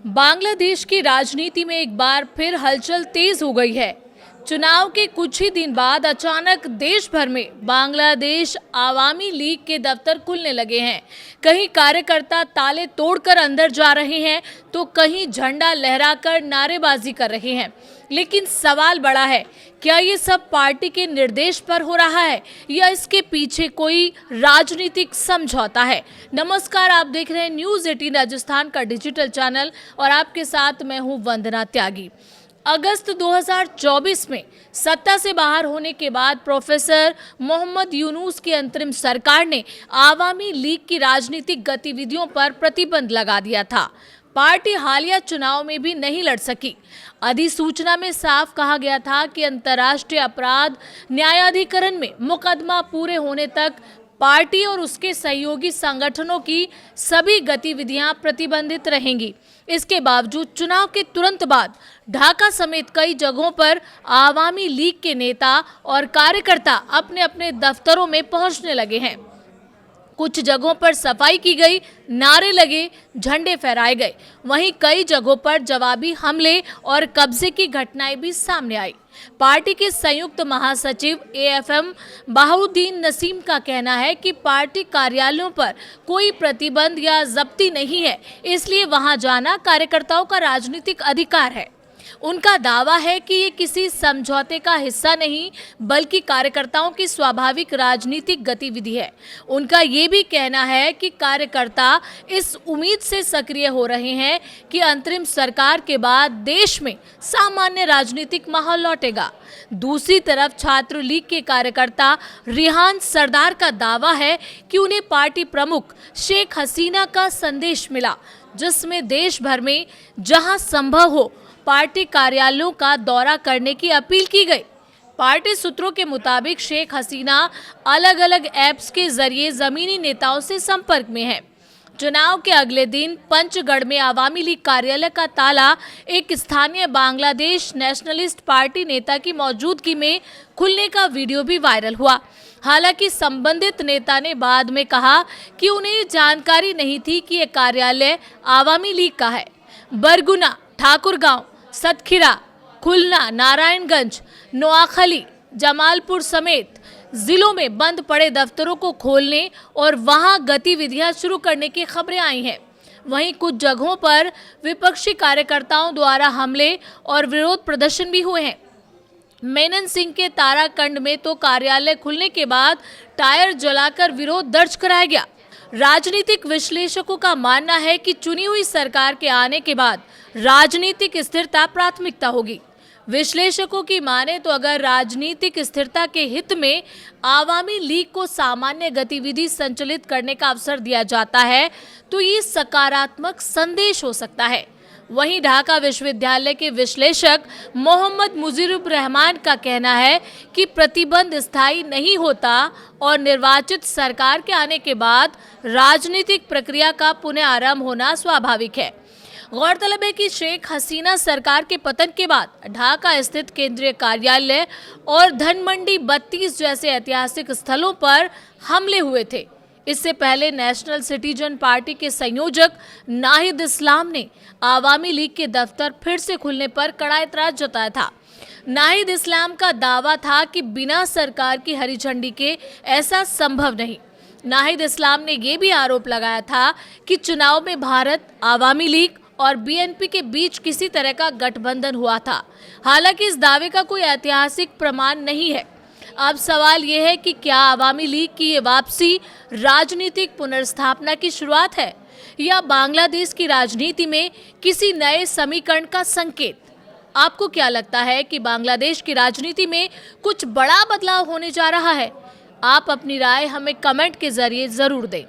बांग्लादेश की राजनीति में एक बार फिर हलचल तेज हो गई है। चुनाव के कुछ ही दिन बाद अचानक देश भर में बांग्लादेश आवामी लीग के दफ्तर खुलने लगे हैं। कहीं कार्यकर्ता ताले तोड़कर अंदर जा रहे हैं तो कहीं झंडा लहराकर नारेबाजी कर रहे हैं। लेकिन सवाल बड़ा है, क्या ये सब पार्टी के निर्देश पर हो रहा है या इसके पीछे कोई राजनीतिक समझौता है? नमस्कार, आप देख रहे हैं न्यूज़ 18 राजस्थान का डिजिटल चैनल और आपके साथ मैं हूं वंदना त्यागी। अगस्त 2024 में सत्ता से बाहर होने के बाद प्रोफेसर मोहम्मद यूनुस की अंतरिम सरकार ने आवामी लीग की राजनीतिक गतिविधियों पर प्रतिबंध लगा दिया था। पार्टी हालिया चुनाव में भी नहीं लड़ सकी। अधिसूचना में साफ कहा गया था कि अंतर्राष्ट्रीय अपराध न्यायाधिकरण में मुकदमा पूरे होने तक पार्टी और उसके सहयोगी संगठनों की सभी गतिविधियां प्रतिबंधित रहेंगी। इसके बावजूद चुनाव के तुरंत बाद ढाका समेत कई जगहों पर आवामी लीग के नेता और कार्यकर्ता अपने अपने दफ्तरों में पहुंचने लगे हैं। कुछ जगहों पर सफाई की गई, नारे लगे, झंडे फहराए गए। वहीं कई जगहों पर जवाबी हमले और कब्जे की घटनाएं भी सामने आई। पार्टी के संयुक्त महासचिव एएफएम बहाउद्दीन नसीम का कहना है कि पार्टी कार्यालयों पर कोई प्रतिबंध या जब्ती नहीं है, इसलिए वहां जाना कार्यकर्ताओं का राजनीतिक अधिकार है। उनका दावा है कि ये किसी समझौते का हिस्सा नहीं बल्कि कार्यकर्ताओं की स्वाभाविक राजनीतिक गतिविधि है। उनका ये भी कहना है कि कार्यकर्ता इस उम्मीद से सक्रिय हो रहे हैं कि अंतरिम सरकार के बाद देश में सामान्य राजनीतिक माहौल लौटेगा। दूसरी तरफ छात्र लीग के कार्यकर्ता रिहान सरदार का दावा है कि उन्हें पार्टी प्रमुख शेख हसीना का संदेश मिला, जिसमें देश भर में जहां संभव हो पार्टी कार्यालयों का दौरा करने की अपील की गई। पार्टी सूत्रों के मुताबिक शेख हसीना अलग अलग ऐप्स के जरिए जमीनी नेताओं से संपर्क में है। चुनाव के अगले दिन पंचगढ़ में आवामी लीग कार्यालय का ताला एक स्थानीय बांग्लादेश नेशनलिस्ट पार्टी नेता की मौजूदगी में खुलने का वीडियो भी वायरल हुआ। हालांकि संबंधित नेता ने बाद में कहा कि उन्हें जानकारी नहीं थी कि यह कार्यालय आवामी लीग का है। बरगुना, ठाकुरगांव, सतखीरा, खुलना, नारायणगंज, नोआखली, जमालपुर समेत जिलों में बंद पड़े दफ्तरों को खोलने और वहां गतिविधियां शुरू करने की खबरें आई हैं। वहीं कुछ जगहों पर विपक्षी कार्यकर्ताओं द्वारा हमले और विरोध प्रदर्शन भी हुए हैं। मेनन सिंह के ताराकंड में तो कार्यालय खुलने के बाद टायर जलाकर विरोध दर्ज कराया गया। राजनीतिक विश्लेषकों का मानना है कि चुनी हुई सरकार के आने के बाद राजनीतिक स्थिरता प्राथमिकता होगी। विश्लेषकों की माने तो अगर राजनीतिक स्थिरता के हित में आवामी लीग को सामान्य गतिविधि संचालित करने का अवसर दिया जाता है तो ये सकारात्मक संदेश हो सकता है। वहीं ढाका विश्वविद्यालय के विश्लेषक मोहम्मद मुजीबुर रहमान का कहना है कि प्रतिबंध स्थायी नहीं होता और निर्वाचित सरकार के आने के बाद राजनीतिक प्रक्रिया का पुनः आरंभ होना स्वाभाविक है। गौरतलब है कि शेख हसीना सरकार के पतन के बाद ढाका स्थित केंद्रीय कार्यालय और धनमंडी 32 जैसे ऐतिहासिक स्थलों पर हमले हुए थे। इससे पहले नेशनल सिटीजन पार्टी के संयोजक नाहिद इस्लाम ने आवामी लीग के दफ्तर फिर से खुलने पर कड़ा एतराज जताया था। नाहिद इस्लाम का दावा था कि बिना सरकार की हरी झंडी के ऐसा संभव नहीं। नाहिद इस्लाम ने यह भी आरोप लगाया था कि चुनाव में भारत आवामी लीग और बीएनपी के बीच किसी तरह का गठबंधन हुआ था। हालांकि इस दावे का कोई ऐतिहासिक प्रमाण नहीं है। अब सवाल यह है कि क्या आवामी लीग की ये वापसी राजनीतिक पुनर्स्थापना की शुरुआत है या बांग्लादेश की राजनीति में किसी नए समीकरण का संकेत? आपको क्या लगता है कि बांग्लादेश की राजनीति में कुछ बड़ा बदलाव होने जा रहा है? आप अपनी राय हमें कमेंट के जरिए जरूर दें।